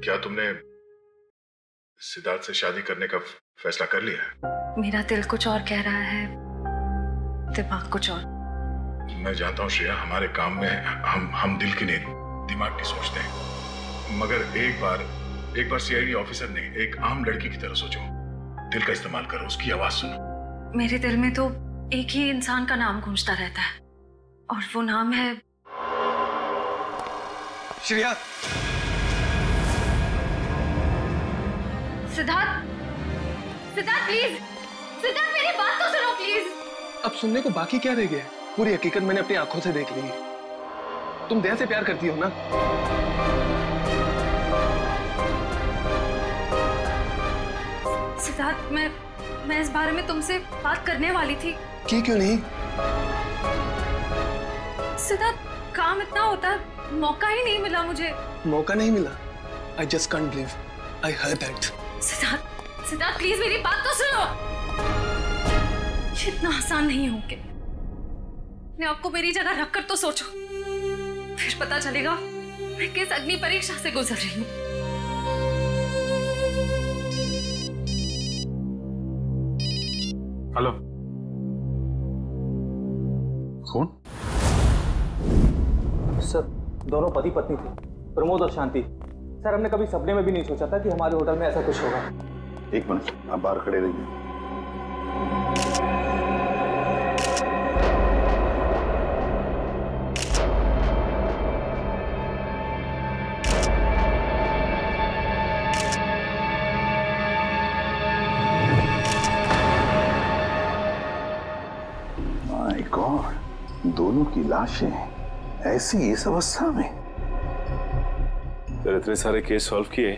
क्या तुमने सिद्धार्थ से शादी करने का फैसला कर लिया है? मेरा दिल कुछ और कह रहा है, दिमाग कुछ और। मैं जानता हूँ श्रेया, हमारे काम में हम दिल की नहीं दिमाग की सोचते हैं, मगर एक बार सीआईडी ऑफिसर नहीं, एक आम लड़की की तरह सोचो। दिल का इस्तेमाल करो, उसकी आवाज सुनो। मेरे दिल में तो एक ही इंसान का नाम गूंजता रहता है, और वो नाम है श्रेया। सिद्धार्थ, सिद्धार्थ प्लीज, सिद्धार्थ मेरी बात तो सुनो प्लीज। अब सुनने को बाकी क्या रह गया? पूरी हकीकत मैंने अपनी आंखों से देख ली है। तुम दया से प्यार करती हो ना? सिद्धार्थ, मैं इस बारे में तुमसे बात करने वाली थी। क्यों नहीं? सिद्धार्थ, काम इतना होता है, मौका ही नहीं मिला मुझे। मौका नहीं मिला? I just can't believe I heard that. Siddharth please मेरी बात तो सुनो। इतना आसान नहीं हो के मैं आपको मेरी जगह रखकर तो सोचो, फिर पता चलेगा मैं किस अग्नि परीक्षा से गुजर रही हूँ। हेलो, कौन? सर, दोनों पति पत्नी थे, प्रमोद और शांति। सर, हमने कभी सपने में भी नहीं सोचा था कि हमारे होटल में ऐसा कुछ होगा। एक मिनट, आप बाहर खड़े रहिए। माय गॉड, दोनों की लाशें ऐसी इस अवस्था में। सर, इतने सारे केस सॉल्व किए,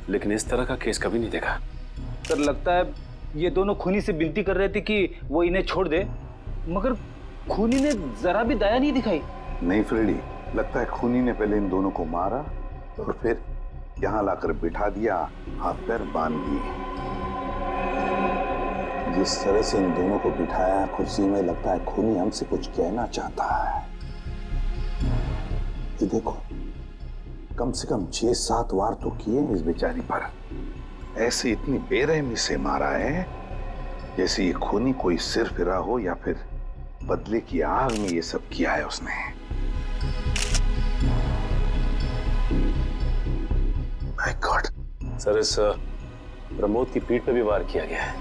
लेकिन इस तरह का केस कभी नहीं देखा। सर, लगता है ये दोनों खूनी से विनती कर रहे थे कि वो इन्हें छोड़ दे, मगर खूनी ने जरा भी दया नहीं दिखाई। नहीं फ्रेडी, लगता है खूनी ने पहले इन दोनों को मारा और फिर यहाँ लाकर बिठा दिया, हाथ पैर बांध दिए। जिस तरह से इन दोनों को बिठाया कुर्सी में, लगता है खूनी हमसे कुछ कहना चाहता है। ये देखो, कम से कम 6-7 वार तो किए इस बेचारी पर। ऐसे इतनी बेरहमी से मारा है जैसे ये खूनी कोई सिर फिरा हो, या फिर बदले की आग में ये सब किया है उसने। My God. सर, इस प्रमोद की पीठ पे भी वार किया गया है।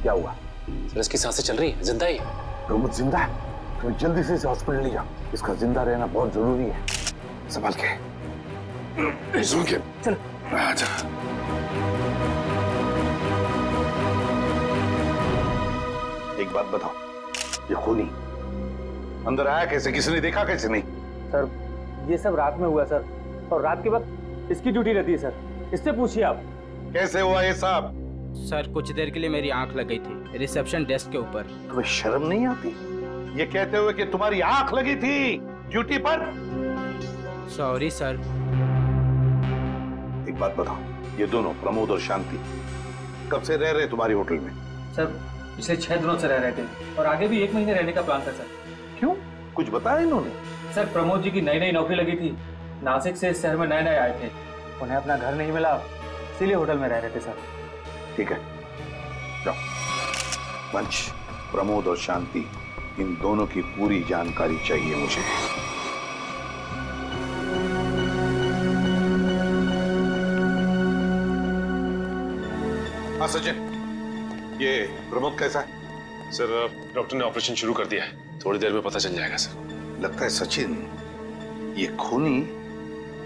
क्या हुआ? सर, इसकी सांसें चल रही है, जिंदा ही। प्रमोद जिंदा है? तो जल्दी से इसे हॉस्पिटल ले जाओ, इसका जिंदा रहना बहुत जरूरी है। संभाल के। चल। आजा। एक बात बताओ, ये खूनी अंदर आया कैसे? किसी ने देखा कैसे? नहीं सर, ये सब रात में हुआ सर, और रात के बाद इसकी ड्यूटी रहती है सर, इससे पूछिए आप। कैसे हुआ ये सब? सर, कुछ देर के लिए मेरी आंख लग गई थी रिसेप्शन डेस्क के ऊपर। तुम्हें शर्म नहीं आती ये कहते हुए कि तुम्हारी आंख लगी थी ड्यूटी पर? Sorry sir. एक बात बताओ, ये दोनों प्रमोद और शांति कब से रह रहे तुम्हारी होटल में? सर, पिछले 6 दिनों से रह रहे थे, और आगे भी 1 महीने रहने का प्लान था सर। क्यों, कुछ बताया इन्होंने? सर, प्रमोद जी की नई नौकरी लगी थी, नासिक से इस शहर में नए आए थे, उन्हें अपना घर नहीं मिला, इसीलिए होटल में रह रहे थे सर। ठीक है, जाओ। वंश, प्रमोद और शांति, इन दोनों की पूरी जानकारी चाहिए मुझे। हाँ सचिन, ये प्रमोद कैसा है? सर, डॉक्टर ने ऑपरेशन शुरू कर दिया है, थोड़ी देर में पता चल जाएगा सर। लगता है सचिन, ये खूनी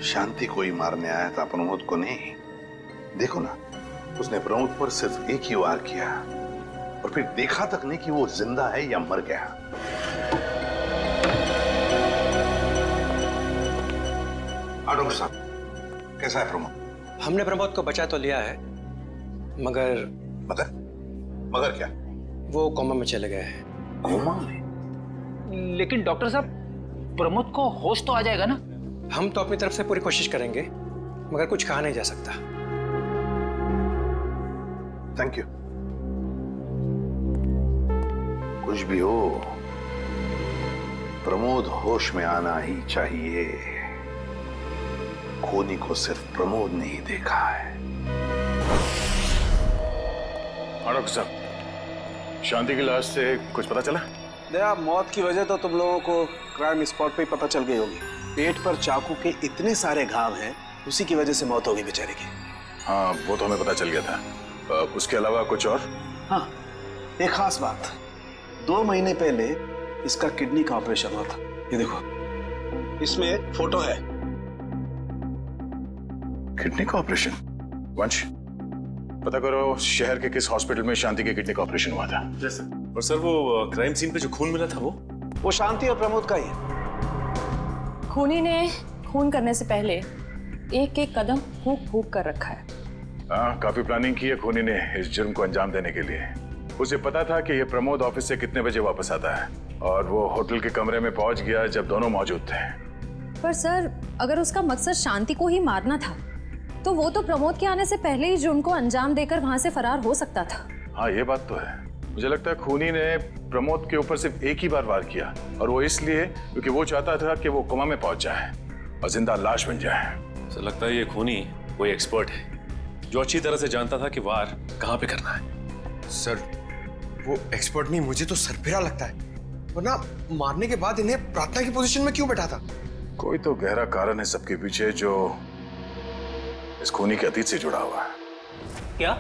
शांति को ही मारने आया था, प्रमोद को नहीं। देखो ना, उसने प्रमोद पर सिर्फ एक ही वार किया और फिर देखा तक नहीं कि वो जिंदा है या मर गया। डॉक्टर साहब, कैसा है प्रमोद? हमने प्रमोद को बचा तो लिया है, मगर मगर क्या? वो कोमा में चले गए हैं। कोमा में? लेकिन डॉक्टर साहब, प्रमोद को होश तो आ जाएगा ना? हम तो अपनी तरफ से पूरी कोशिश करेंगे, मगर कुछ कहा नहीं जा सकता। Thank you. कुछ भी हो, प्रमोद होश में आना ही चाहिए। खूनी को सिर्फ प्रमोद ने ही देखा है। डॉक्टर साहब, शांति की लाश से कुछ पता चला? दया, मौत की वजह तो तुम लोगों को क्राइम स्पॉट पे ही पता चल गई होगी। पेट पर चाकू के इतने सारे घाव हैं, उसी की वजह से मौत हो गई बेचारे की। हाँ, वो तो हमें पता चल गया था। उसके अलावा कुछ और? हाँ, एक खास बात। 2 महीने पहले इसका किडनी का ऑपरेशन हुआ था। ये देखो, इसमें फोटो है। किडनी का ऑपरेशन? वंश, पता करो शहर के किस हॉस्पिटल में शांति के किडनी का ऑपरेशन हुआ था। और सर, वो क्राइम सीन पे जो खून मिला था वो शांति और प्रमोद का ही है। खूनी ने खून करने से पहले एक एक कदम फूंक फूंक कर रखा है। हाँ, काफी प्लानिंग की है खूनी ने इस जुर्म को अंजाम देने के लिए। उसे पता था कि ये प्रमोद ऑफिस से कितने बजे वापस आता है, और वो होटल के कमरे में पहुंच गया जब दोनों मौजूद थे। पर सर, अगर उसका मकसद शांति को ही मारना था, तो वो तो प्रमोद के आने से पहले ही जुर्म को अंजाम देकर वहां से फरार हो सकता था। हाँ, ये बात तो है। मुझे लगता है खूनी ने प्रमोद के ऊपर सिर्फ एक ही बार वार किया, और वो इसलिए क्योंकि वो चाहता था कि वो कोमा में पहुंच जाए और जिंदा लाश बन जाए। सर, लगता है ये खूनी कोई एक्सपर्ट है जो अच्छी तरह से जानता था कि वार कहाँ पे करना है। सर, वो एक्सपर्ट नहीं, मुझे तो सरफिरा लगता है। वरना मारने के बाद इन्हें प्रार्थना की पोजीशन में क्यों बैठा था? कोई तो गहरा कारण है सबके पीछे जो इस खूनी के अतीत से जुड़ा हुआ है। क्या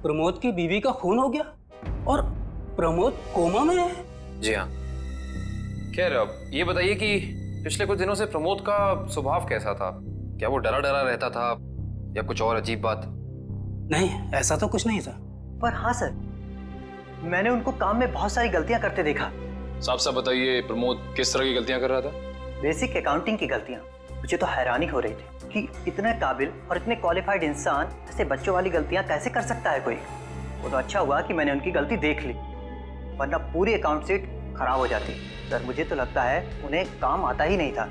प्रमोद की बीवी का खून हो गया और प्रमोद कोमा में है? जी हाँ। खैर, अब ये बताइए कि पिछले कुछ दिनों से प्रमोद का स्वभाव कैसा था? क्या वो डरा डरा रहता था या कुछ और अजीब बात? नहीं, ऐसा तो कुछ नहीं था। पर हाँ सर, मैंने उनको काम में बहुत सारी गलतियां करते देखा। साफ साफ बताइए, प्रमोद किस तरह की गलतियां कर रहा था? बेसिक अकाउंटिंग की गलतियां। मुझे तो हैरानी हो रही थी कि इतने काबिल और इतने क्वालिफाइड इंसान ऐसे बच्चों वाली गलतियां कैसे कर सकता है कोई। वो तो अच्छा हुआ कि मैंने उनकी गलती देख ली, वरना पूरी अकाउंट शीट खराब हो जाती। सर, मुझे तो लगता है उन्हें काम आता ही नहीं था।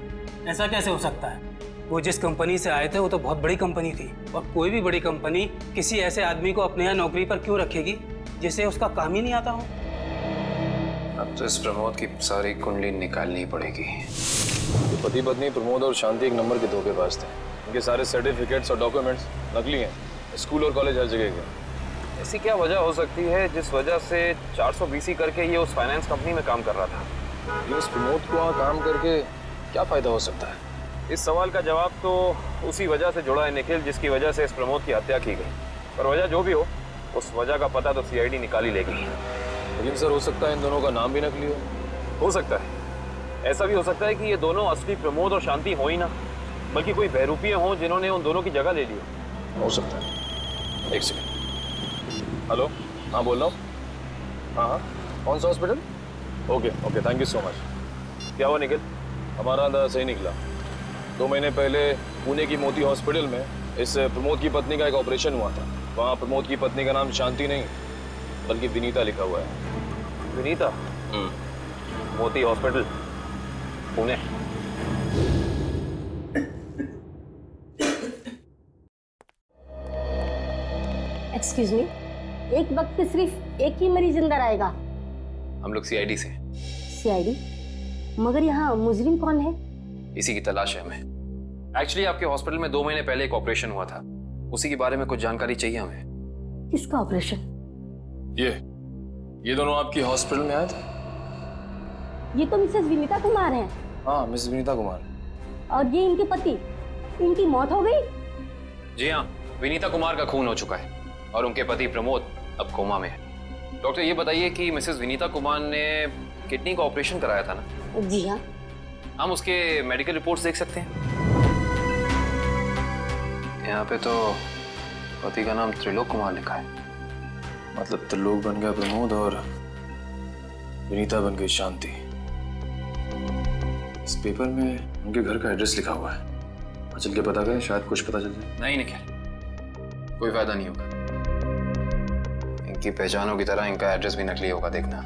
ऐसा कैसे हो सकता है? वो जिस कंपनी से आए थे वो तो बहुत बड़ी कंपनी थी, और कोई भी बड़ी कंपनी किसी ऐसे आदमी को अपने यहाँ नौकरी पर क्यों रखेगी जिसे उसका काम ही नहीं आता हो? अब तो इस प्रमोद की सारी कुंडली निकालनी पड़ेगी। तो पति पत्नी प्रमोद और शांति एक नंबर के धोखेबाज थे। इनके सारे सर्टिफिकेट्स और डॉक्यूमेंट्स नकली हैं। स्कूल और कॉलेज हर जगह के। ऐसी क्या वजह हो सकती है जिस वजह से 420 करके ये उस फाइनेंस कंपनी में काम कर रहा था? ये उस प्रमोद को वहाँ काम करके क्या फायदा हो सकता है? इस सवाल का जवाब तो उसी वजह से जुड़ा है निखिल, जिसकी वजह से इस प्रमोद की हत्या की गई। पर वजह जो भी हो, उस वजह का पता तो सीआईडी निकाल ही लेगी। लेकिन सर, हो सकता है इन दोनों का नाम भी नकली हो सकता है। ऐसा भी हो सकता है कि ये दोनों असली प्रमोद और शांति हो ही ना, बल्कि कोई बहरूपिये हों जिन्होंने उन दोनों की जगह ले ली हो सकता है। एक सेकंड। हेलो, हाँ बोल रहा हूँ। हाँ, कौन सा hospital? Okay, thank you so much. क्या हुआ निखिल? हमारा अंदाजा सही निकला। 2 महीने पहले पुणे की मोती हॉस्पिटल में इस प्रमोद की पत्नी का एक ऑपरेशन हुआ था। वहाँ प्रमोद की पत्नी का नाम शांति नहीं बल्कि विनीता लिखा हुआ है। विनीता? मोती हॉस्पिटल, पुणे। एक्सक्यूज मी, एक वक्त पे सिर्फ एक ही मरीज अंदर आएगा? हम लोग सीआईडी से। सीआईडी? मगर यहाँ मुजरिम कौन है? इसी की तलाश है हमें। एक्चुअली आपके हॉस्पिटल में 2 महीने पहले एक ऑपरेशन हुआ था, उसी के बारे में कुछ जानकारी चाहिए हमें। किसका ऑपरेशन? ये दोनों आपकी हॉस्पिटल में आए थे? ये तो मिसेस विनीता कुमार हैं। हाँ, मिसेस विनीता कुमार। और ये इनके पति, इनकी मौत हो गई? जी हाँ, विनीता कुमार का खून हो चुका है और उनके पति प्रमोद अब कोमा में है। डॉक्टर, ये बताइए कि मिसेस विनीता कुमार ने किडनी का ऑपरेशन कराया था ना? जी हाँ। हम उसके मेडिकल रिपोर्ट्स देख सकते हैं? यहाँ पे तो पति का नाम त्रिलोक कुमार लिखा है। मतलब त्रिलोक बन गया प्रमोद और विनीता बन गई शांति। इस पेपर में उनके घर का एड्रेस लिखा हुआ है। चल के पता करें, शायद कुछ पता चल जाए। नहीं निखिल, कोई फायदा नहीं होगा। इनकी पहचानों की तरह इनका एड्रेस भी नकली होगा, देखना।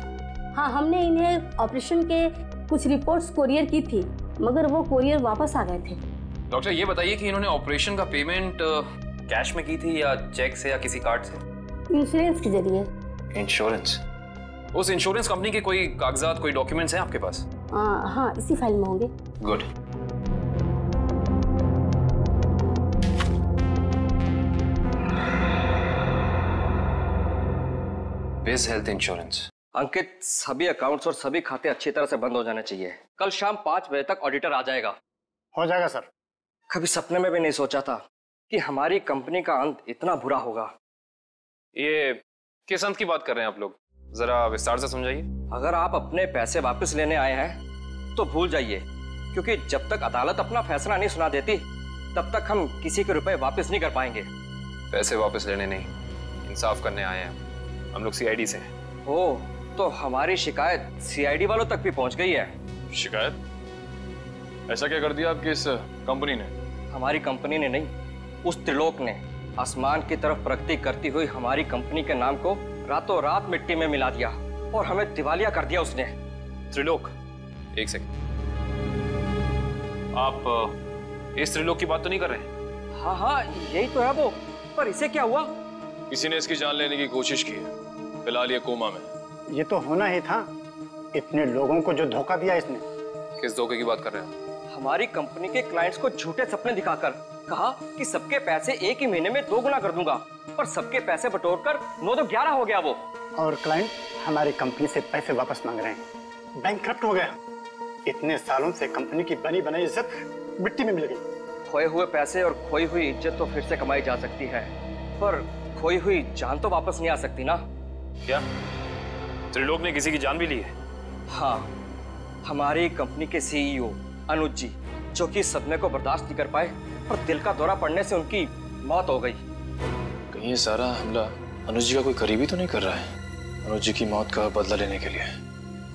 हाँ, हमने इन्हें ऑपरेशन के कुछ रिपोर्ट्स कोरियर की थी, मगर वो कोरियर वापस आ गए थे। डॉक्टर, ये बताइए कि इन्होंने ऑपरेशन का पेमेंट कैश में की थी या चेक से या किसी कार्ड से? इंश्योरेंस के जरिए। इंश्योरेंस? उस इंश्योरेंस कंपनी के कोई कागजात, कोई डॉक्यूमेंट्स हैं आपके पास? हाँ, इसी फाइल में होंगे। Good. Base health insurance. Ankit, सभी अकाउंट्स और सभी खाते अच्छी तरह से बंद हो जाने चाहिए। कल शाम 5 बजे तक ऑडिटर आ जाएगा। हो जाएगा सर। कभी सपने में भी नहीं सोचा था कि हमारी कंपनी का अंत इतना बुरा होगा। ये किस अंत की बात कर रहे हैं आप लोग? जरा विस्तार से समझाइए। अगर आप अपने पैसे वापस लेने आए हैं तो भूल जाइए, क्योंकि जब तक अदालत अपना फैसला नहीं सुना देती तब तक हम किसी के रुपए वापस नहीं कर पाएंगे। पैसे वापस लेने नहीं, इंसाफ करने आए हैं हम लोग। सीआईडी से हैं। ओह, तो हमारी शिकायत सीआईडी वालों तक भी पहुंच गई है। शिकायत? ऐसा क्या कर दिया आपकी इस कंपनी ने? हमारी कंपनी ने नहीं, उस त्रिलोक ने आसमान की तरफ प्रगति करती हुई हमारी कंपनी के नाम को रातों रात मिट्टी में मिला दिया और हमें दिवालिया कर दिया उसने। त्रिलोक? एक सेकंड, आप इस त्रिलोक की बात तो नहीं कर रहे? हाँ हाँ, यही तो है वो। पर इसे क्या हुआ? किसी ने इसकी जान लेने की कोशिश की है। फिलहाल ये कोमा में। ये तो होना ही था, इतने लोगों को जो धोखा दिया इसने। किस धोखे की बात कर रहे हैं? हमारी कंपनी के क्लाइंट्स को झूठे सपने दिखाकर कहा कि सबके पैसे एक ही महीने में 2 गुना कर दूंगा, पर सबके पैसे बटोरकर 9 तो 11 हो गया वो। और क्लाइंट हमारी कंपनी से पैसे वापस मांग रहे हैं। बैंकक्रप्ट हो गया। इतने सालों से कंपनी की बनी बनाई इज्जत मिट्टी में मिल गई। खोए हुए पैसे और खोई हुई इज्जत तो फिर से कमाई जा सकती है, पर खोई हुई जान तो वापस नहीं आ सकती ना। क्या त्रिलोक ने किसी की जान भी ली है? हाँ, हमारी कंपनी के सीईओ अनुज जी, जो कि सदमे को बर्दाश्त नहीं कर पाए और दिल का दौरा पड़ने से उनकी मौत हो गई। कहीं ये सारा हमला अनुज जी का कोई करीबी तो नहीं कर रहा है? अनुज जी की मौत का बदला लेने के लिए?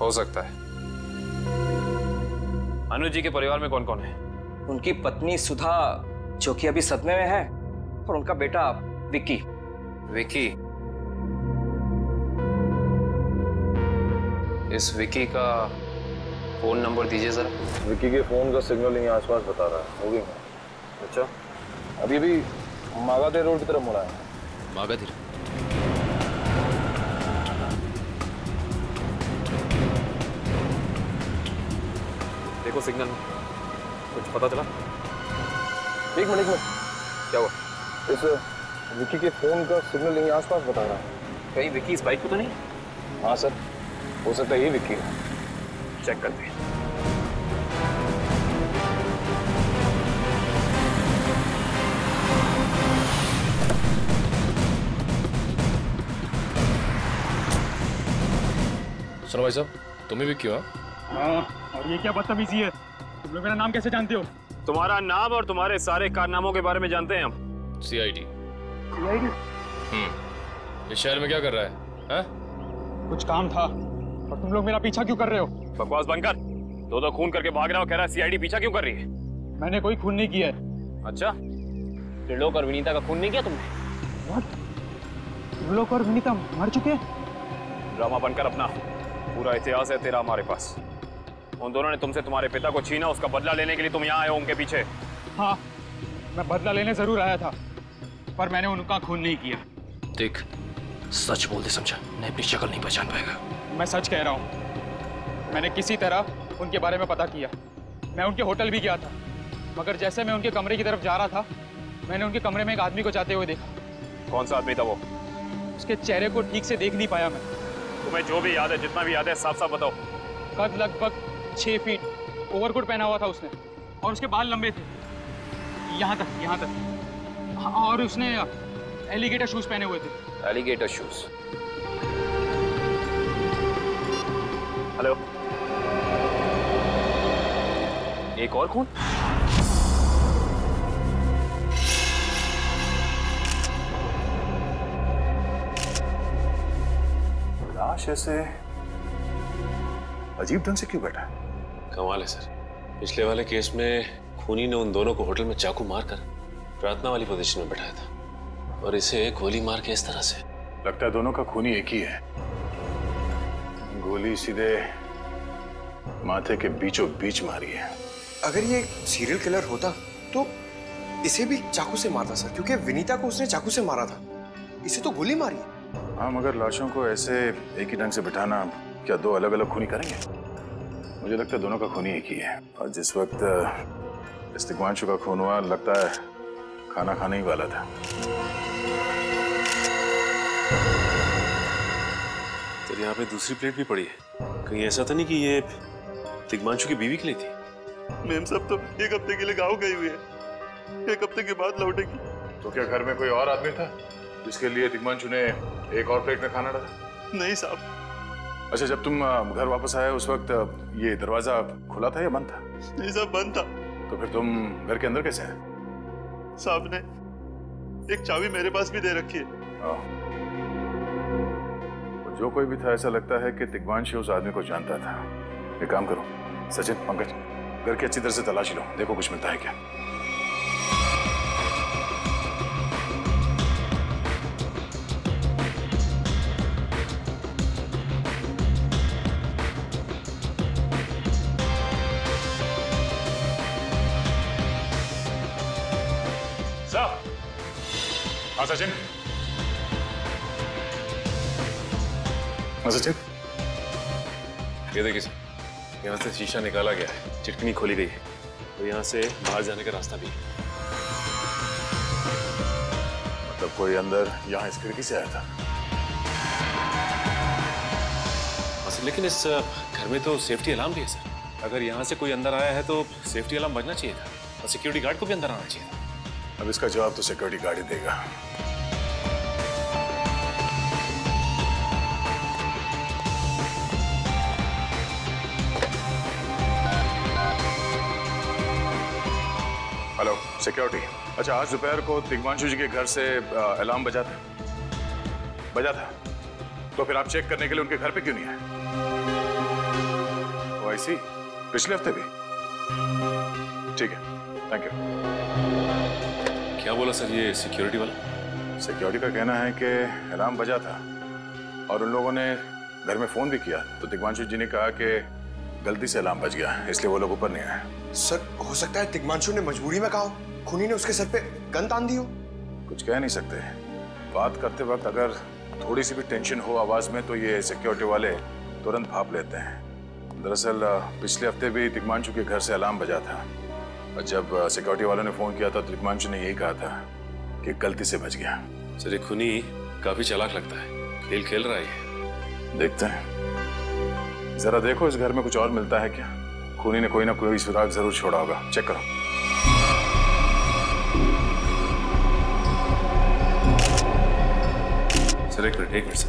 हो सकता है। अनुज जी के परिवार में कौन कौन है? उनकी पत्नी सुधा, जो कि अभी सदमे में है, और उनका बेटा विक्की। विक्की? इस विक्की का फोन नंबर दीजिए जरा। विक्की के फोन का सिग्नल यहीं आसपास बता रहा है। होगी मैं। अच्छा, अभी भी मागाधीर रोड की तरफ मुड़ा है। मागाधीर? देखो सिग्नल, कुछ पता चला? एक मिनट। क्या हुआ? इस विक्की के फोन का सिग्नल यहीं आसपास बता रहा है। कहीं विक्की इस बाइक पे तो नहीं? हाँ सर, हो सकता है ये विक्की है। चेक करते हैं। सुनो भाई साहब, तुम ही विक्की हो? हाँ, और ये क्या बदतमीजी है? तुम लोग मेरा नाम कैसे जानते हो? तुम्हारा नाम और तुम्हारे सारे कारनामों के बारे में जानते हैं हम। सीआईडी। सीआईडी? इस शहर में क्या कर रहा है? हा? कुछ काम था, और तुम लोग मेरा पीछा क्यों कर रहे हो? बकवास बंद कर। दो खून करके भाग रहा हो, कह रहा है सीआईडी पीछा क्यों कर रही है? मैंने कोई खून नहीं किया है। अच्छा, त्रिलोक और विनीता का खून नहीं किया तुमने? त्रिलोक और विनीता मर चुके हैं? ड्रामा बनकर अपना पूरा इतिहास है तेरा हमारे पास। उन दोनों ने तुमसे तुम्हारे पिता को छीना, उसका बदला लेने के लिए तुम यहाँ आए हो उनके पीछे। हाँ, मैं बदला लेने जरूर आया था, पर मैंने उनका खून नहीं किया। देख, सच बोल दे समझा, नहीं अपनी शक्ल नहीं पहचान पाएगा। मैं सच कह रहा हूँ, मैंने किसी तरह उनके बारे में पता किया। मैं उनके होटल भी गया था, मगर जैसे मैं उनके कमरे की तरफ जा रहा था, मैंने उनके कमरे में एक आदमी को जाते हुए देखा। कौन सा आदमी था वो? उसके चेहरे को ठीक से देख नहीं पाया मैं। तुम्हें जो भी याद है, जितना भी याद है, साफ साफ बताओ। कद लगभग 6 फीट, ओवरकोट पहना हुआ था उसने, और उसके बाल लंबे थे यहाँ तक। और उसने एलिगेटर शूज पहने हुए थे। Alligator shoes? हेलो, एक और खून? लाश ऐसे अजीब ढंग से क्यों बैठा है? कमाल है सर, पिछले वाले केस में खूनी ने उन दोनों को होटल में चाकू मारकर प्रार्थना वाली पोजीशन में बैठाया था, और इसे गोली मार के इस तरह से। लगता है दोनों का खूनी एक ही है। गोली सीधे माथे के बीचों बीच मारी है। अगर ये सीरियल किलर होता तो इसे भी चाकू से मारता सर, क्योंकि विनीता को उसने चाकू से मारा था, इसे तो गोली मारी। हाँ, मगर लाशों को ऐसे एक ही ढंग से बिठाना क्या दो अलग अलग खूनी करेंगे? मुझे लगता है दोनों का खून ही एक ही है, और जिस वक्त इस तिग्मांशु का खून हुआ लगता है खाना खाने ही वाला था। तो यहाँ पे दूसरी प्लेट भी पड़ी है, कहीं ऐसा तो नहीं कि ये तिग्मांशु की बीवी के लिए थी? मैम सब तो 1 हफ्ते के लिए गाँव गई हुई है, 1 हफ्ते के बाद लौटेगी। तो क्या घर में कोई और आदमी था जिसके लिए तिग्मांशु ने एक और प्लेट में खाना डाला? नहीं साहब। अच्छा, जब तुम घर वापस आए उस वक्त ये दरवाजा खुला था या बंद था? नहीं साहब, बंद था। तो फिर तुम घर के अंदर कैसे आए? साहब ने एक चाबी मेरे पास भी दे रखी है। तो जो कोई भी था, ऐसा लगता है कि तिग्मांशु उस आदमी को जानता था। एक काम करो सचिन, पंकज, घर की अच्छी तरह से तलाशी लो, देखो कुछ मिलता है क्या। हाँ सचिन, सचिन, ये देखिए सर, यहाँ से शीशा निकाला गया है, चिटकनी खोली गई है, तो यहाँ से बाहर जाने का रास्ता भी है। मतलब कोई अंदर यहाँ इस खिड़की से आया था? सर, लेकिन इस घर में तो सेफ्टी अलार्म भी है सर। अगर यहाँ से कोई अंदर आया है तो सेफ्टी अलार्म बजना चाहिए था, और सिक्योरिटी गार्ड को भी अंदर आना चाहिए था। अब इसका जवाब तो सिक्योरिटी गार्ड ही देगा। हेलो सिक्योरिटी, अच्छा आज दोपहर को तिग्मांशु जी के घर से अलार्म बजा था, तो फिर आप चेक करने के लिए उनके घर पे क्यों नहीं आए? ओ आई सी, पिछले हफ्ते भी? ठीक है, थैंक यू। क्या बोला सर ये सिक्योरिटी वाला? सिक्योरिटी का कहना है कि अलार्म बजा था और उन लोगों ने घर में फोन भी किया, तो तिग्मांशु जी ने कहा कि गलती से अलार्म बज गया, इसलिए वो लोग ऊपर नहीं आए। सर, हो सकता है तिग्मांशु ने मजबूरी में कहा, खूनी ने उसके सर पे गन तान दी हो। कुछ कह नहीं सकते, बात करते वक्त अगर थोड़ी सी भी टेंशन हो आवाज में तो ये सिक्योरिटी वाले तुरंत भाप लेते हैं। दरअसल पिछले हफ्ते भी तिग्मांशु के घर से अलार्म बजा था, और जब सिक्योरिटी वालों ने फोन किया था तो तिग्मांशु ने यही कहा था कि गलती से बच गया। सर, ये खूनी काफी चालाक लगता है, खेल खेल रहा है। देखते हैं, जरा देखो इस घर में कुछ और मिलता है क्या। खूनी ने कोई ना कोई सुराग जरूर छोड़ा होगा, चेक करो। सर एक मिनट सर।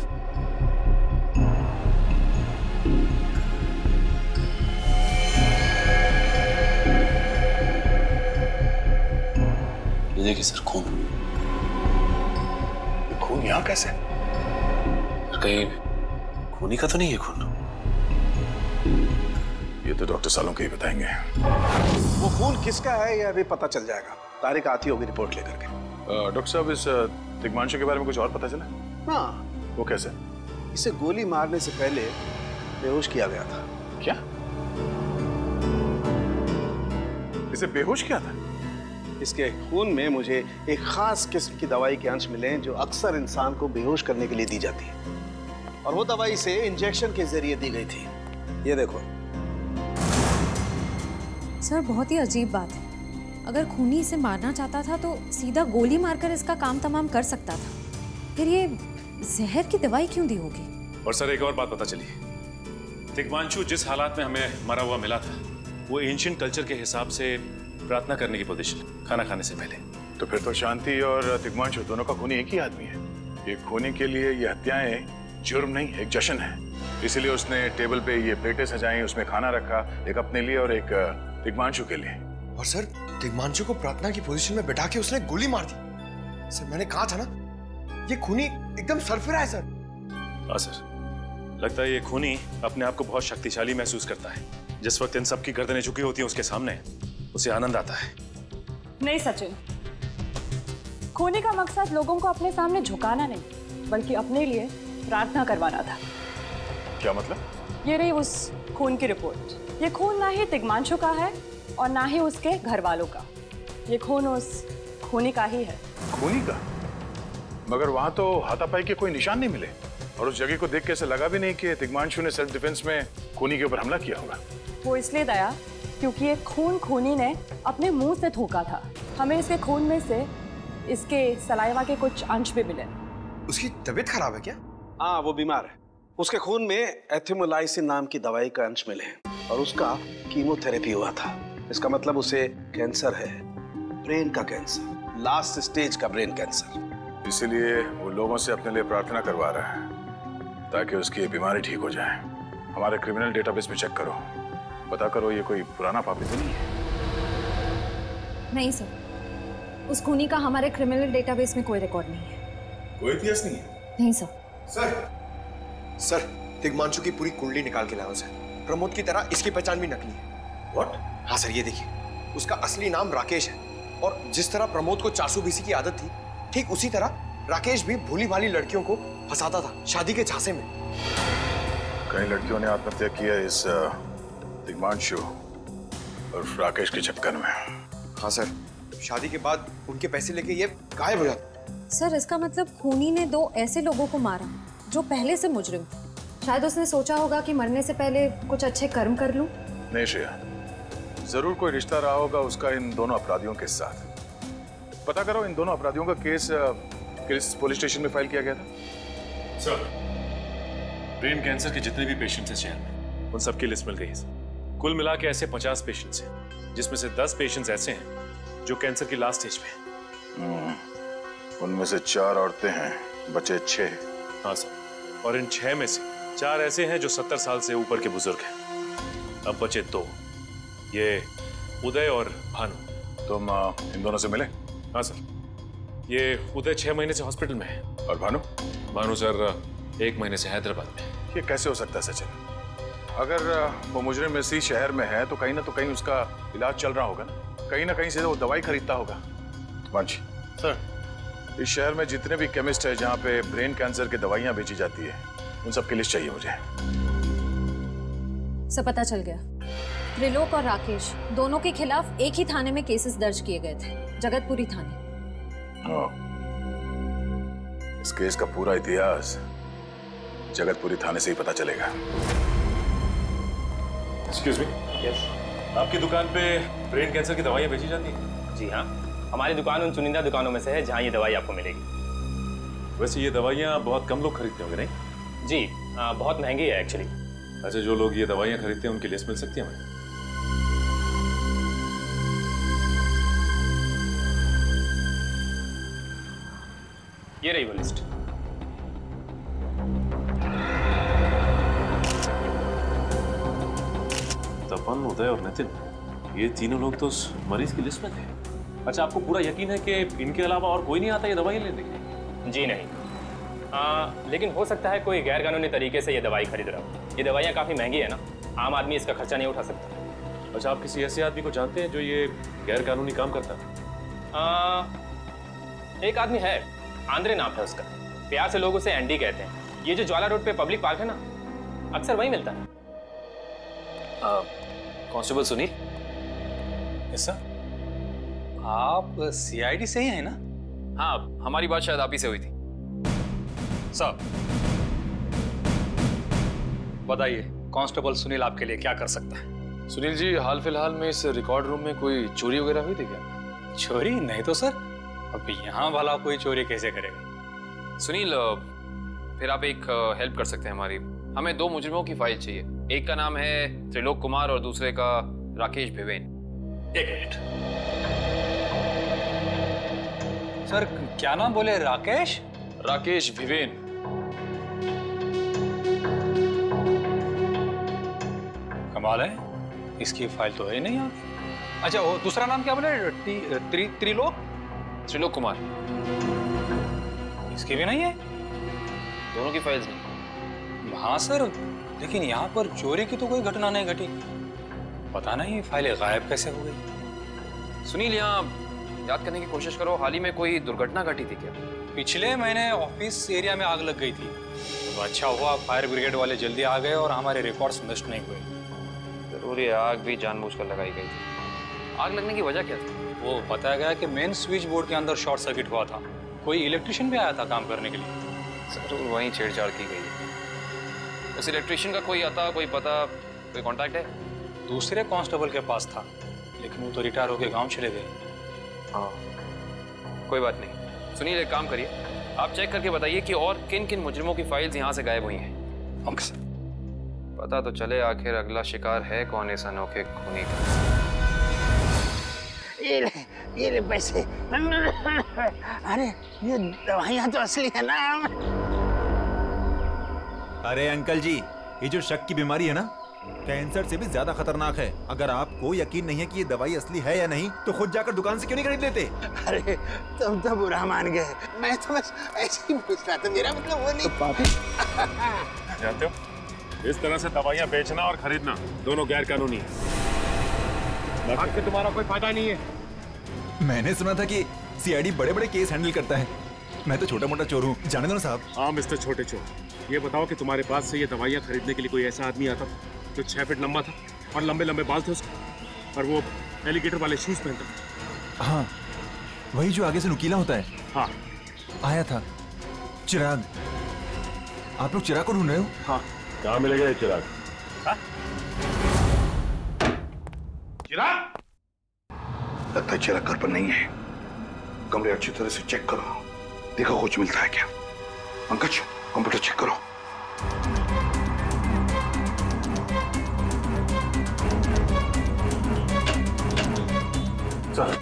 ये देखिए सर, खून। खून यहाँ कैसे? कहीं खूनी का तो नहीं है खून? ये तो डॉक्टर सालों के ही बताएंगे। वो खून किसका है ये अभी पता चल जाएगा, तारिक आती होगी रिपोर्ट लेकर के। डॉक्टर साहब, इस तिग्मांशु के बारे में कुछ और पता चला? हाँ। वो कैसे? इसे गोली मारने से पहले बेहोश किया गया था। क्या? इसे बेहोश किया था? इसके खून में मुझे एक खास किस्म की दवाई के अंश मिले जो अक्सर इंसान को बेहोश करने के लिए दी जाती है, और वो दवाई से इंजेक्शन के जरिए दी गई थी। ये देखो सर, बहुत ही अजीब बात है। अगर खूनी इसे मारना चाहता था तो सीधा गोली मारकर इसका काम तमाम कर सकता था, फिर ये जहर की दवाई क्यों दी होगी? और सर एक और बात पता चली, तिग्मांशु जिस हालात में हमें मरा हुआ मिला था वो एंशिएंट कल्चर के हिसाब से प्रार्थना करने की पोजीशन, खाना खाने से पहले। तो फिर तो शांति और तिग्मांशु दोनों का खूनी एक ही आदमी है। ये खूनी के लिए ये हत्याएं जुर्म नहीं, एक जश्न है, इसीलिए उसने टेबल पे ये प्लेटें सजाई, उसमें खाना रखा, एक अपने लिए और एक तिग्मांशु के लिए। और सर, तिग्मांशु को प्रार्थना की पोजीशन में बैठा के उसने गोली मार दी। सर मैंने कहा था ना, ये खूनी एकदम सरफिरा है सर। हाँ सर, लगता है ये खूनी अपने आप को बहुत शक्तिशाली महसूस करता है। जिस वक्त इन सब की गर्दनें झुकी होती हैं उसके सामने, उसे आनंद आता है। नहीं सचिन, खूनी का मकसद लोगों को अपने सामने झुकाना नहीं, बल्कि अपने लिए प्रार्थना करवाना था। क्या मतलब? ये रही उस खून की रिपोर्ट। ये खून ना ही तिग्मांशु का है और ना ही उसके घर वालों का, ये खून उस खूनी का ही है। खूनी का? मगर वहां तो हाथापाई के कोई निशान नहीं मिले, और उस जगह को देख के ऐसा लगा भी नहीं कि तिग्मांशु ने सेल्फ डिफेंस में खूनी के ऊपर हमला किया होगा। वो इसलिए दया क्योंकि ये खून खूनी ने अपने मुंह से थूका था। हमें इसके खून में से इसके सलाइवा के कुछ अंश भी मिले। उसकी तबीयत खराब है क्या? हाँ, वो बीमार है। उसके खून में एथिमोलाइसिन नाम की दवाई का अंश मिले हैं और उसका कीमोथेरेपी हुआ था। इसका मतलब उसे कैंसर है, ब्रेन का कैंसर, लास्ट स्टेज का ब्रेन कैंसर। इसीलिए वो लोगों से अपने लिए प्रार्थना करवा रहा है ताकि उसकी ये बीमारी ठीक हो जाए। हमारे क्रिमिनल डेटाबेस में चेक करो, पता करो ये कोई पुराना पापी तो नहीं है। नहीं सर, उस खूनी का हमारे क्रिमिनल डेटाबेस में कोई रिकॉर्ड नहीं है। कोई इतिहास नहीं है? नहीं सर। सर, तिग्मांशु की पूरी कुंडली निकाल के लाओ सर। प्रमोद की तरह इसकी पहचान भी नकली है। What? हाँ सर, ये देखिए, उसका असली नाम राकेश है और जिस तरह प्रमोद को 400 बीसी की आदत थी, ठीक उसी तरह राकेश भी भोली भाली लड़कियों को फंसाता था शादी के झांसे में। कई लड़कियों ने आत्महत्या की है इस तिग्मांशु और राकेश के चक्कर में। हाँ सर, शादी के बाद उनके पैसे लेके ये गायब हो जाता। सर, इसका मतलब खूनी ने 2 ऐसे लोगों को मारा जो पहले से मुजरिम थे। शायद उसने सोचा होगा कि मरने से पहले कुछ अच्छे कर्म कर लूं। नहीं श्रेया, जरूर कोई रिश्ता रहा होगा उसका इन दोनों अपराधियों के साथ। पता करो, इन दोनों अपराधियों का केस किस पुलिस स्टेशन में फाइल किया गया था? सर, ब्रेन कैंसर के जितने भी पेशेंट्स हैं शहर में, उन सबकी लिस्ट मिल गई है। कुल मिला के ऐसे 50 पेशेंट्स हैं, जिसमें से 10 पेशेंट्स ऐसे हैं जो कैंसर की लास्ट स्टेज पे हैं। उनमें से 4 औरतें हैं, बचे 6। हाँ सर, और इन 6 में से 4 ऐसे हैं जो 70 साल से ऊपर के बुजुर्ग हैं। अब बचे 2, ये उदय और भानु। तुम इन दोनों से मिले? हाँ सर, ये उदय 6 महीने से हॉस्पिटल में है। और भानु? भानु सर 1 महीने से हैदराबाद में। ये कैसे हो सकता है सचिन? अगर वो मुजरिम इसी शहर में है तो कहीं ना उसका इलाज चल रहा होगा ना कहीं से वो दवाई खरीदता होगा। मांझी सर, इस शहर में जितने भी केमिस्ट है जहाँ पे ब्रेन कैंसर की दवाइयाँ बेची जाती है, उन सब की लिस्ट चाहिए मुझे। सब पता चल गया। त्रिलोक और राकेश दोनों के खिलाफ एक ही थाने में केसेस दर्ज किए गए थे, जगतपुरी थाने। इस केस का पूरा इतिहास जगतपुरी थाने से ही पता चलेगा। Excuse me. यस। आपकी दुकान पे ब्रेन कैंसर की दवाइयाँ बेची जाती हैं? जी हाँ, हमारी दुकान उन चुनिंदा दुकानों में से है जहाँ ये दवाई आपको मिलेगी। वैसे ये दवाइयाँ बहुत कम लोग खरीदते होंगे, नहीं? जी, बहुत महंगी है एक्चुअली। अच्छा, जो लोग ये दवाइयाँ खरीदते हैं उनकी लिस्ट मिल सकती है हमें? ये रही वो लिस्ट। तपन, उदय और नितिन, ये तीनों लोग तो उस मरीज की लिस्ट में थे। अच्छा, आपको पूरा यकीन है कि इनके अलावा और कोई नहीं आता ये दवाई लेने के लिए? जी नहीं, लेकिन हो सकता है कोई गैर कानूनी तरीके से ये दवाई खरीद रहा हो। ये दवाइयाँ काफ़ी महंगी है ना, आम आदमी इसका खर्चा नहीं उठा सकता। अच्छा, आप किसी ऐसे आदमी को जानते हैं जो ये गैर कानूनी काम करता है? एक आदमी है, आंद्रे नाम है उसका। प्यार से लोग उसे एंडी कहते हैं। ये जो ज्वाला रोड पे पब्लिक पार्क है ना, अक्सर वही मिलता है। कांस्टेबल सुनील। Yes sir. आप सीआईडी से ही हैं ना? हाँ, हमारी बात शायद आप ही से हुई थी। सर बताइए, कांस्टेबल सुनील आपके लिए क्या कर सकता है? सुनील जी, हाल फिलहाल में इस रिकॉर्ड रूम में कोई चोरी वगैरह हुई थी क्या? चोरी नहीं तो सर, अब यहाँ वाला कोई चोरी कैसे करेगा? सुनील, फिर आप एक हेल्प कर सकते हैं हमारी। हमें 2 मुजरिमों की फाइल चाहिए। एक का नाम है त्रिलोक कुमार और दूसरे का राकेश भिवेन। एक मिनट सर, क्या नाम बोले? राकेश? राकेश भिवेन। कमाल है, इसकी फाइल तो है नहीं। अच्छा, वो दूसरा नाम क्या बोले? त्रिलोक? त्रिलोक कुमार। इसकी भी नहीं है? दोनों की फाइल्स नहीं। हाँ सर, लेकिन यहाँ पर चोरी की तो कोई घटना नहीं घटी। पता नहीं फाइलें गायब कैसे हो गई। सुनील, यहाँ याद करने की कोशिश करो, हाल ही में कोई दुर्घटना घटी थी क्या? पिछले महीने ऑफिस एरिया में आग लग गई थी, तो अच्छा हुआ फायर ब्रिगेड वाले जल्दी आ गए और हमारे रिकॉर्ड्स नष्ट नहीं हुए। जरूर ये आग भी जानबूझकर लगाई गई थी। आग लगने की वजह क्या थी? वो बताया गया कि मेन स्विच बोर्ड के अंदर शॉर्ट सर्किट हुआ था। कोई इलेक्ट्रिशियन भी आया था काम करने के लिए। जरूर वहीं छेड़छाड़ की गई है। उस इलेक्ट्रिशियन का कोई आता, कोई पता, कोई कांटेक्ट है? दूसरे कांस्टेबल के पास था, लेकिन वो तो रिटायर होके गांव चले गए। हाँ, कोई बात नहीं। सुनील, एक काम करिए, आप चेक करके बताइए कि और किन किन मुजरिमों की फाइल्स यहाँ से गायब हुई हैं। Okay sir. पता तो चले आखिर अगला शिकार है कौन इस अनोखे खूनी का। ये ले पैसे। अरे ये दवाइयाँ तो असली है ना। अरे अंकल जी, ये जो शक की बीमारी है ना, कैंसर से भी ज्यादा खतरनाक है। अगर आपको यकीन नहीं है कि ये दवाई असली है या नहीं, तो खुद जाकर दुकान से क्यों नहीं खरीद लेते? अरे तुम तो बुरा मान गए, मैं तो बस ऐसे ही पूछ रहा था, मेरा मतलब वो नहीं। जानते हो, इस तरह से दवाइयाँ बेचना और खरीदना दोनों गैर कानूनी है। बाकी तुम्हारा कोई फायदा नहीं है। मैंने सुना था कि सीआईडी बड़े बड़े केस हैंडल करता है। मैं तो छोटा मोटा चोर हूँ, जाने दो ना साहब। हाँ मिस्टर छोटे चोर, ये बताओ कि तुम्हारे पास से ये दवाइयाँ खरीदने के लिए कोई ऐसा आदमी आता जो 6 फीट लंबा था और लंबे लंबे बाल थे उसके, और वो एलिगेटर वाले शूज पहनता था? हाँ, वही जो आगे से नुकीला होता है। हाँ, आया था चिराग। आप लोग चिराग को ढूंढ रहे हो? हाँ। कहाँ मिलेगा ये चिराग? चिराग? लगता है चिराग घर पर नहीं है। कमरे अच्छी तरह से चेक करो, देखो कुछ मिलता है क्या। पंकज, कंप्यूटर चेक करो। सर,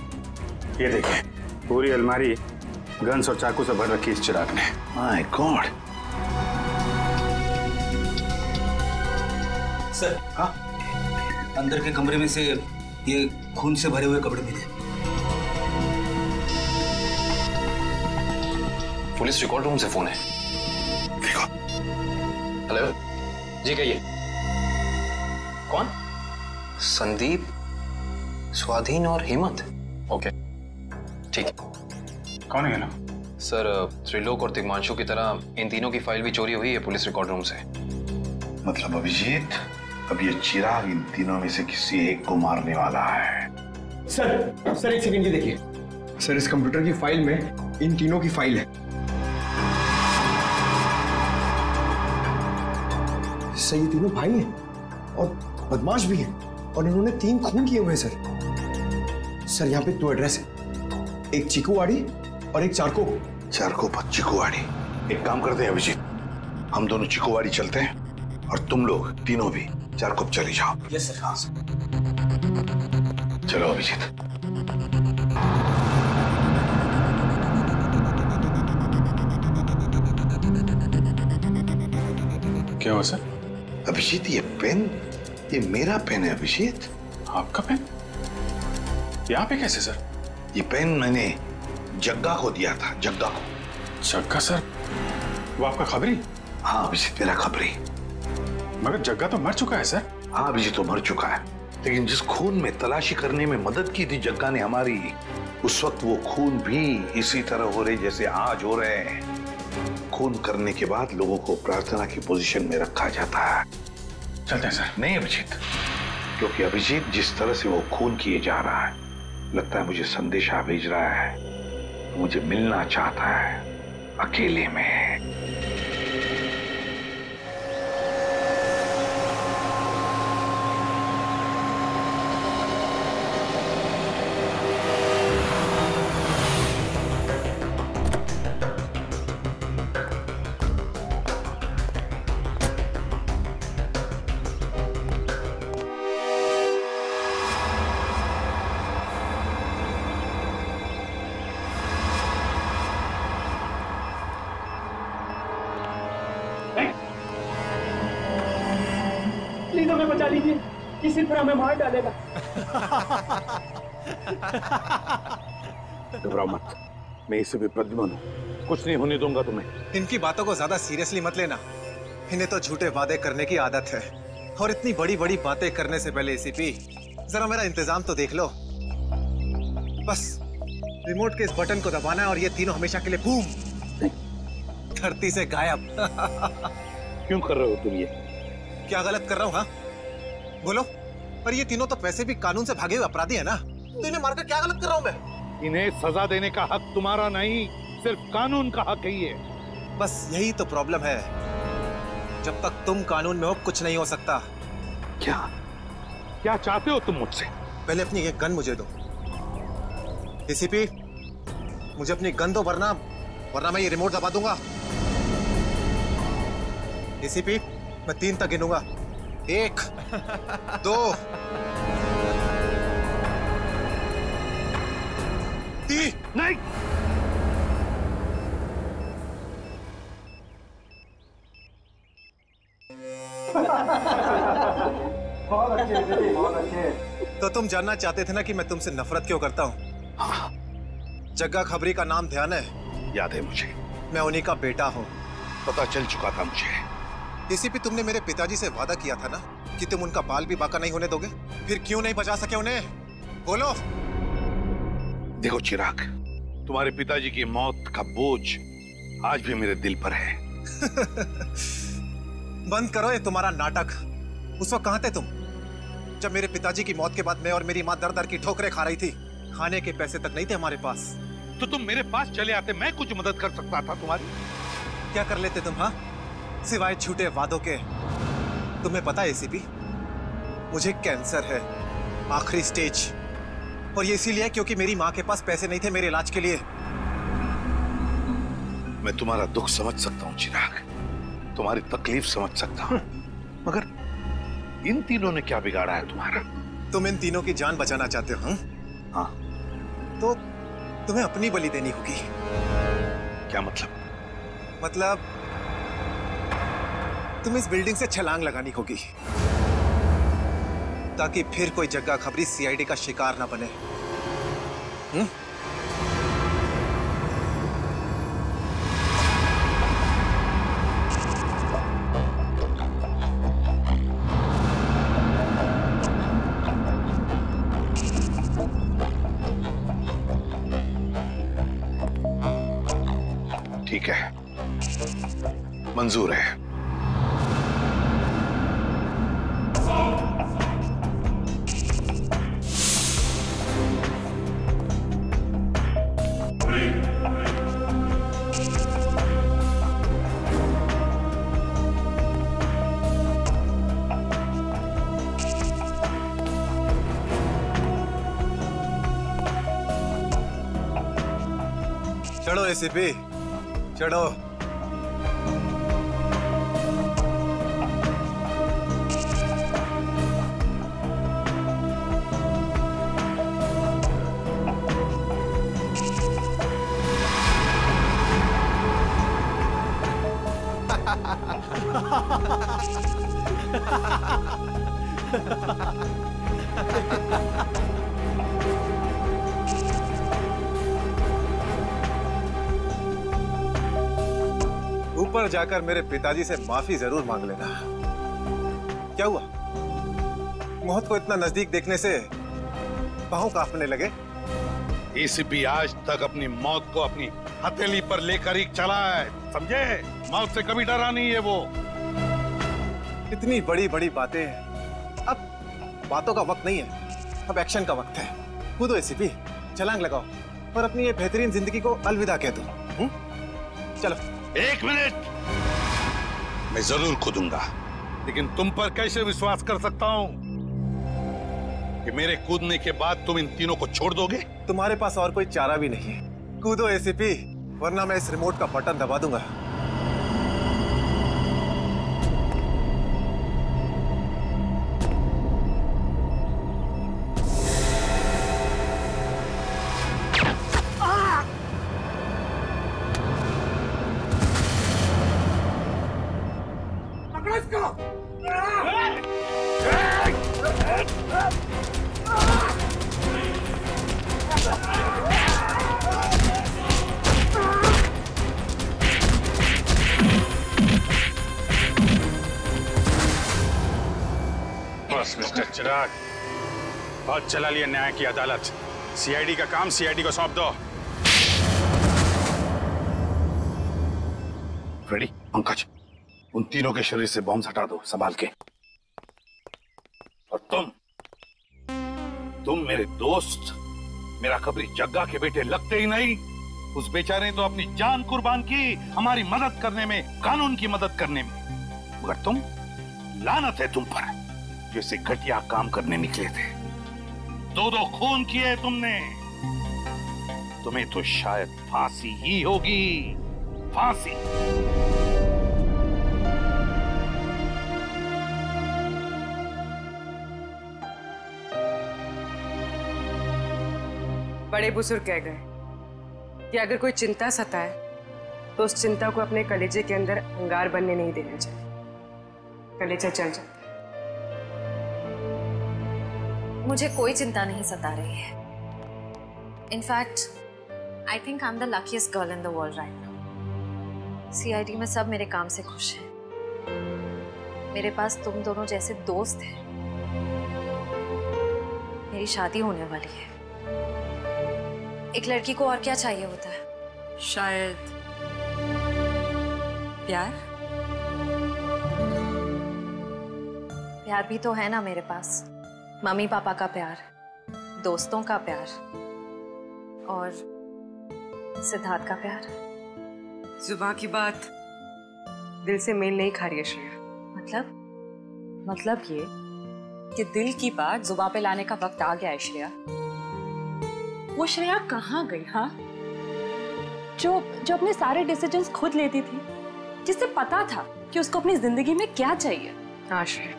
ये देखिए, पूरी अलमारी गन्स और चाकू से भर रखी इस चिराग ने। My God. सर, हाँ, अंदर के कमरे में से ये खून से भरे हुए कपड़े मिले। पुलिस रिकॉर्ड रूम से फोन है। देखो। हेलो जी, कहिए। कौन? संदीप, स्वाधीन और हेमंत। ओके, ठीक है। कौन है ना? सर, त्रिलोक और तिग्मांशु की तरह इन तीनों की फाइल भी चोरी हुई है पुलिस रिकॉर्ड रूम से। मतलब अभिजीत, अब ये चिराग इन तीनों में से किसी एक को मारने वाला है। सर एक सेकंड, ये देखिए सर, इस कंप्यूटर की फाइल में इन तीनों की फाइल है। सर, ये तीनों भाई हैं और बदमाश भी हैं, और इन्होंने 3 खून किए हुए हैं सर। सर, यहाँ पे 2 एड्रेस है, एक चीकूवाड़ी और एक चारकोप पर चीकूवाड़ी। एक काम करते हैं अभिजीत, हम दोनों चीकूवाड़ी चलते हैं और तुम लोग तीनों भी चारकोप चले जाओ। Yes sir. हाँ सर। चलो अभिजीत। क्या हुआ सर? अभिजीत, ये पेन, ये मेरा पेन है अभिजीत। आपका पेन? यहाँ पे कैसे सर? ये पेन मैंने जग्गा को दिया था, जग्गा को। जग्गा सर? वो आपका खबरी? हाँ अभिजीत, मेरा खबरी। मगर जग्गा तो मर चुका है सर। हाँ अभिजीत, तो मर चुका है, लेकिन जिस खून में तलाशी करने में मदद की थी जग्गा ने हमारी, उस वक्त वो खून भी इसी तरह हो रहे जैसे आज हो रहे हैं। खून करने के बाद लोगों को प्रार्थना की पोजीशन में रखा जाता है। चलते हैं सर। नहीं अभिजीत, क्योंकि अभिजीत जिस तरह से वो खून किए जा रहा है, लगता है मुझे संदेशा भेज रहा है, मुझे मिलना चाहता है अकेले में। प्लीज हमें बचा लीजिए, किसी तरह हमें मार डालेगा। घबराओ मत, मैं इसे भी प्रद्युम्न हूं, कुछ नहीं होने दूंगा तुम्हें। इनकी बातों को ज्यादा सीरियसली मत लेना, इन्हें तो झूठे वादे करने की आदत है, और इतनी बड़ी बड़ी बातें करने से पहले एसीपी जरा मेरा इंतजाम तो देख लो। बस रिमोट के इस बटन को दबाना है और ये तीनों हमेशा के लिए बूम, धरती से गायब। क्यों कर रहे हो तुम ये? क्या गलत कर रहा हूँ? हाँ बोलो। पर ये तीनों तो वैसे भी कानून से भागे हुए अपराधी है ना, तो इन्हें मारकर क्या गलत कर रहा हूँ मैं? इन्हें सजा देने का हक तुम्हारा नहीं, सिर्फ कानून का हक ही है। बस यही तो प्रॉब्लम है, जब तक तुम कानून में हो कुछ नहीं हो सकता। क्या क्या चाहते हो तुम मुझसे? पहले अपनी ये गन मुझे दो। एसीपी, मुझे अपनी गन दो, वरना मैं ये रिमोट दबा दूंगा। एसीपी, मैं 3 तक गिनूंगा। 1, 2, 3। नहीं, बहुत अच्छे। तो तुम जानना चाहते थे ना कि मैं तुमसे नफरत क्यों करता हूँ? हाँ। जग्गा खबरी का नाम ध्यान है? याद है मुझे। मैं उन्हीं का बेटा हूँ। पता चल चुका था मुझे। एसीपी, तुमने मेरे पिताजी से वादा किया था ना कि तुम उनका बाल भी बाका नहीं होने दोगे। फिर क्यों नहीं बचा सके उन्हें? बोलो। देखो चिराग, तुम्हारे पिताजी की मौत का बोझ आज भी मेरे दिल पर है। बंद करो ये तुम्हारा नाटक। उस वक्त कहाँ थे तुम जब मेरे पिताजी की मौत के बाद मैं और मेरी माँ दर दर की ठोकरें खा रही थी? खाने के पैसे तक नहीं थे हमारे पास। तो तुम मेरे पास चले आते, मैं कुछ मदद कर सकता था तुम्हारी। क्या कर लेते तुम? हाँ, सिवाय झूठे वादों के। तुम्हें पता है एसीपी, मुझे कैंसर है, आखिरी स्टेज। और ये इसीलिए क्योंकि मेरी माँ के पास पैसे नहीं थे मेरे इलाज के लिए। मैं तुम्हारा दुख समझ सकता हूँ चिराग, तुम्हारी तकलीफ समझ सकता हूँ, मगर इन तीनों ने क्या बिगाड़ा है तुम्हारा? तुम इन तीनों की जान बचाना चाहते हो? हाँ। तो तुम्हें अपनी बलि देनी होगी। क्या मतलब? मतलब तुम इस बिल्डिंग से छलांग लगानी होगी ताकि फिर कोई जग्गा खबरी सीआईडी का शिकार ना बने। ठीक है, मंजूर है। चढ़ो एसीपी, चढ़ो। ऊपर जाकर मेरे पिताजी से माफी जरूर मांग लेना। क्या हुआ? मौत को इतना नजदीक देखने से पांव कांपने लगे? एसीपी आज तक अपनी मौत को अपनी हथेली पर लेकर ही चला है, समझे? मौत से कभी डरा नहीं है वो। इतनी बड़ी बड़ी बातें, अब बातों का वक्त नहीं है, अब एक्शन का वक्त है। कूदो एसीपी, छलांग लगाओ और अपनी ये बेहतरीन जिंदगी को अलविदा कह दो। चलो। 1 मिनट, मैं जरूर कूदूंगा, लेकिन तुम पर कैसे विश्वास कर सकता हूं कि मेरे कूदने के बाद तुम इन तीनों को छोड़ दोगे? तुम्हारे पास और कोई चारा भी नहीं है। कूदो एसीपी, वरना मैं इस रिमोट का बटन दबा दूंगा। बस मिस्टर चिराग, बहुत चला लिया न्याय की अदालत। सीआईडी का काम सीआईडी को सौंप दो। फ्रेडी, पंकज, उन तीनों के शरीर से बॉम्ब हटा दो संभाल के। और तुम मेरे दोस्त, मेरा खबरी जग्गा के बेटे लगते ही नहीं। उस बेचारे ने तो अपनी जान कुर्बान की हमारी मदद करने में, कानून की मदद करने में, मगर तुम, लानत है तुम पर। जैसे घटिया काम करने निकले थे। दो खून किए तुमने। तुम्हें तो शायद फांसी ही होगी, फांसी। बड़े बुजुर्ग कह गए कि अगर कोई चिंता सताए तो उस चिंता को अपने कलेजे के अंदर अंगार बनने नहीं देना चाहिए। कलेजा जल जाता है। मुझे कोई चिंता नहीं सता रही है। In fact I think I am the luckiest girl in the world right now. CID में सब मेरे काम से खुश हैं। मेरे पास तुम दोनों जैसे दोस्त हैं। मेरी शादी होने वाली है। एक लड़की को और क्या चाहिए होता है? शायद प्यार। प्यार भी तो है ना मेरे पास। मम्मी पापा का प्यार, दोस्तों का प्यार और सिद्धार्थ का प्यार। जुबान की बात दिल से मेल नहीं खा रही है श्रेया। मतलब ये कि दिल की बात जुबान पे लाने का वक्त आ गया है श्रेया। वो श्रेया कहाँ गई? हाँ, जो अपने सारे डिसीजंस खुद लेती थी, जिसे पता था कि उसको अपनी जिंदगी में क्या चाहिए। हाँ श्रेया,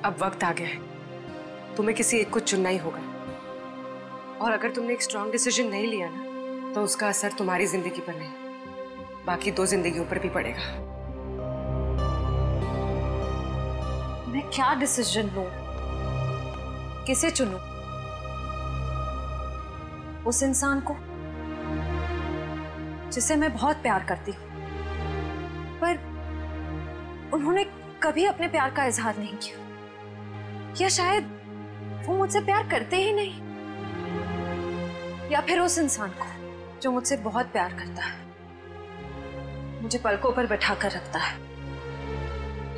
अब वक्त आ गया है। तुम्हें किसी एक को चुनना ही होगा। और अगर तुमने एक स्ट्रॉन्ग डिसीजन नहीं लिया ना, तो उसका असर तुम्हारी जिंदगी पर नहीं, बाकी 2 जिंदगियों पर भी पड़ेगा। मैं क्या डिसीजन लूं? किसे चुनूं? उस इंसान को जिसे मैं बहुत प्यार करती हूं, पर उन्होंने कभी अपने प्यार का इजहार नहीं किया, या शायद वो मुझसे प्यार करते ही नहीं, या फिर उस इंसान को जो मुझसे बहुत प्यार करता है, मुझे पलकों पर बैठा कर रखता है।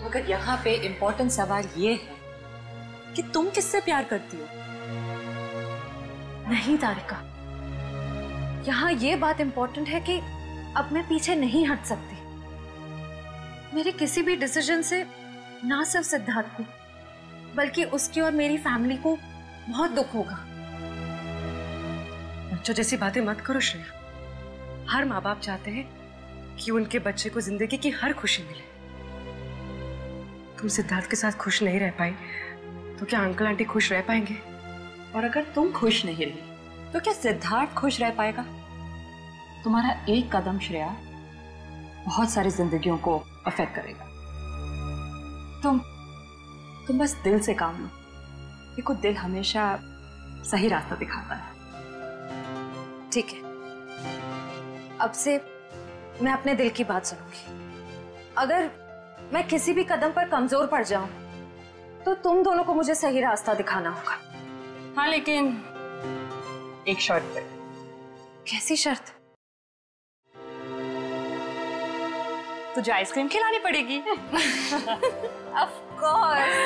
मगर यहाँ पे इम्पोर्टेंट सवाल ये है कि तुम किससे प्यार करती हो? नहीं तारिका, यहाँ ये बात इम्पोर्टेंट है कि अब मैं पीछे नहीं हट सकती। मेरे किसी भी डिसीजन से ना सिर्फ सिद्धार्थ को, बल्कि उसकी और मेरी फैमिली को बहुत दुख होगा। बच्चों जैसी बातें मत करो श्रेया। हर माँ बाप चाहते हैं कि उनके बच्चे को जिंदगी की हर खुशी मिले। तुम सिद्धार्थ के साथ खुश नहीं रह पाई तो क्या अंकल आंटी खुश रह पाएंगे? और अगर तुम खुश नहीं रही तो क्या सिद्धार्थ खुश रह पाएगा? तुम्हारा एक कदम श्रेया बहुत सारी जिंदगियों को अफेक्ट करेगा। तुम बस दिल से काम लो। देखो, दिल हमेशा सही रास्ता दिखाता है। ठीक है, अब से मैं अपने दिल की बात सुनूंगी। अगर मैं किसी भी कदम पर कमजोर पड़ जाऊं तो तुम दोनों को मुझे सही रास्ता दिखाना होगा। हाँ, लेकिन एक शर्त पे। कैसी शर्त? तुझे आइसक्रीम खिलानी पड़ेगी। Of course.